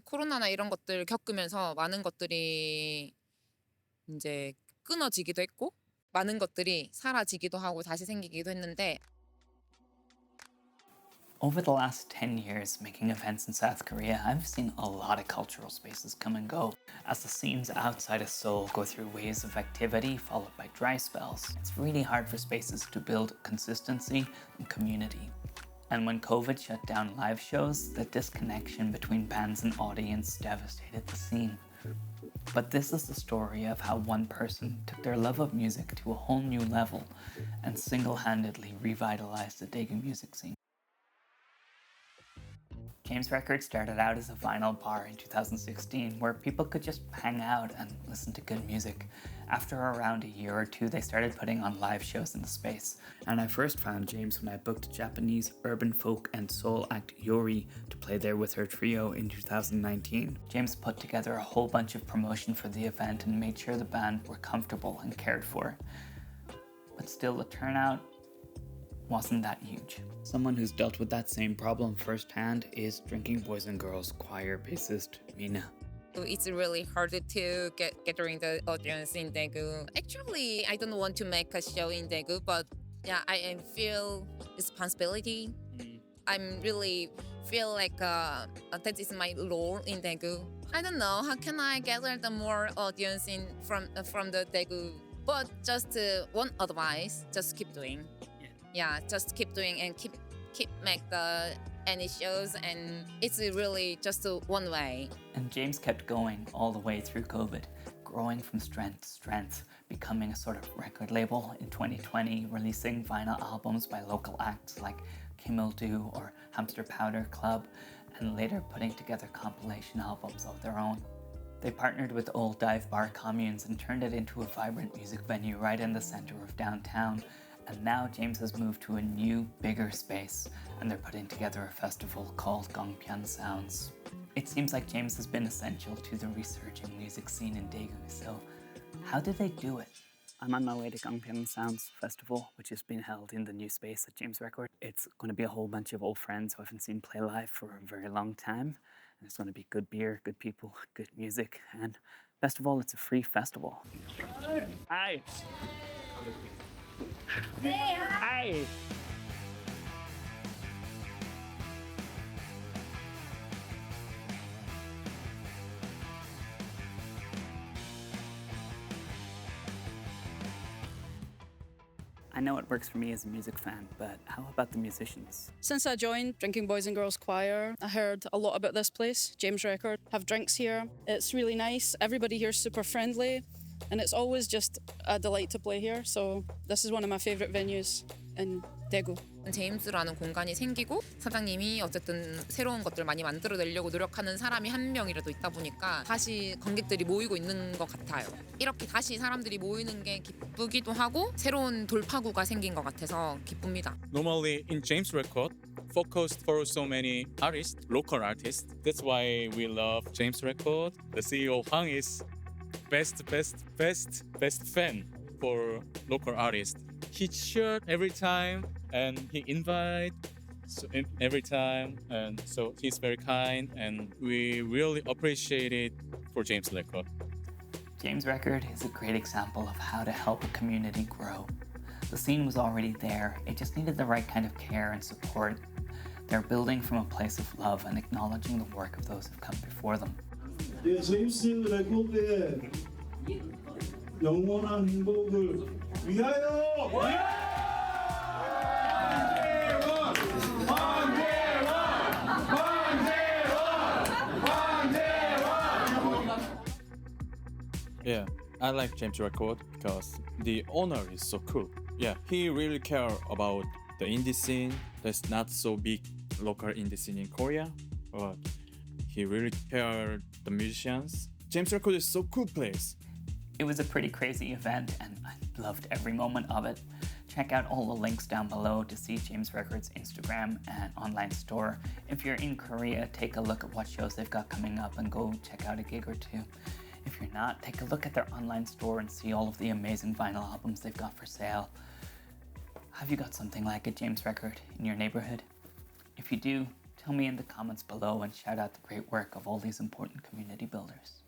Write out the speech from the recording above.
코로나나 이런 것들 겪으면서 많은 것들이 이제 끊어지기도 했고 많은 것들이 사라지기도 하고 다시 생기기도 했는데 Over the last 10 years making events in South Korea, I've seen a lot of cultural spaces come and go as the scenes outside of Seoul go through waves of activity followed by dry spells. It's really hard for spaces to build consistency and community. And when COVID shut down live shows, the disconnection between bands and audience devastated the scene. But this is the story of how one person took their love of music to a whole new level and single-handedly revitalized the Daegu music scene. James Records started out as a vinyl bar in 2016 where people could just hang out and listen to good music. After around a year or two, they started putting on live shows in the space. And I first found James when I booked Japanese urban folk and soul act Yori to play there with her trio in 2019. James put together a whole bunch of promotion for the event and made sure the band were comfortable and cared for. But still, the turnout wasn't that huge. Someone who's dealt with that same problem firsthand is Drinking Boys and Girls choir bassist Mina. it's really hard to get gathering the audience in Daegu. Actually, I don't want to make a show in Daegu, but yeah, I feel responsibility. I'm really feel like that is my role in Daegu. I don't know how can I gather the more audience in from the Daegu, but just one advice: just keep doing. Yeah, just keep doing and keep make the any shows, and it's really just one way. And James kept going all the way through COVID, growing from strength to strength, becoming a sort of record label in 2020, releasing vinyl albums by local acts like Kim Il-do or Hamster Powder Club, and later putting together compilation albums of their own. They partnered with old dive bar communes and turned it into a vibrant music venue right in the center of downtown. And now James has moved to a new, bigger space, and they're putting together a festival called Gongpyeon Sounds. It seems like James has been essential to the resurging music scene in Daegu, so how did they do it? I'm on my way to Gongpyeon Sounds Festival, which is being held in the new space at James Record. It's going to be a whole bunch of old friends who I haven't seen play live for a very long time. And it's going to be good beer, good people, good music, and best of all, it's a free festival. Hi! Hi! I know it works for me as a music fan, but how about the musicians? Since I joined Drinking Boys and Girls Choir, I heard a lot about this place, James Record. Have drinks here. It's really nice. Everybody here's super friendly, and it's always just a delight to play here. So this is one of my favorite venues in Daegu. 제임스라는 공간이 생기고 사장님이 어쨌든 새로운 것들 많이 만들어내려고 노력하는 사람이 한 명이라도 있다 보니까 다시 관객들이 모이고 있는 것 같아요. 이렇게 다시 사람들이 모이는 게 기쁘기도 하고 새로운 돌파구가 생긴 것 같아서 기쁩니다. Normally in James Record, focused for so many artists, local artists. That's why we love James Record. The CEO Hwang is best fan for local artists. He cheered every time and he invite every time, and so he's very kind and we really appreciate it for James Record. James Record is a great example of how to help a community grow. The scene was already there, it just needed the right kind of care and support. They're building from a place of love and acknowledging the work of those who've come before them. 예, 제임스 레코드의 영원한 행복을 위하여! Yeah, I like James Record because the owner is so cool. Yeah, he really care about the indie scene. That's not so big local indie scene in Korea, but he really care the musicians. James Record is so cool place. It was a pretty crazy event and I loved every moment of it. Check out all the links down below to see James Records' Instagram and online store. If you're in Korea, take a look at what shows they've got coming up and go check out a gig or two. If you're not, take a look at their online store and see all of the amazing vinyl albums they've got for sale. Have you got something like a James Record in your neighborhood? If you do, Tell me in the comments below and shout out the great work of all these important community builders.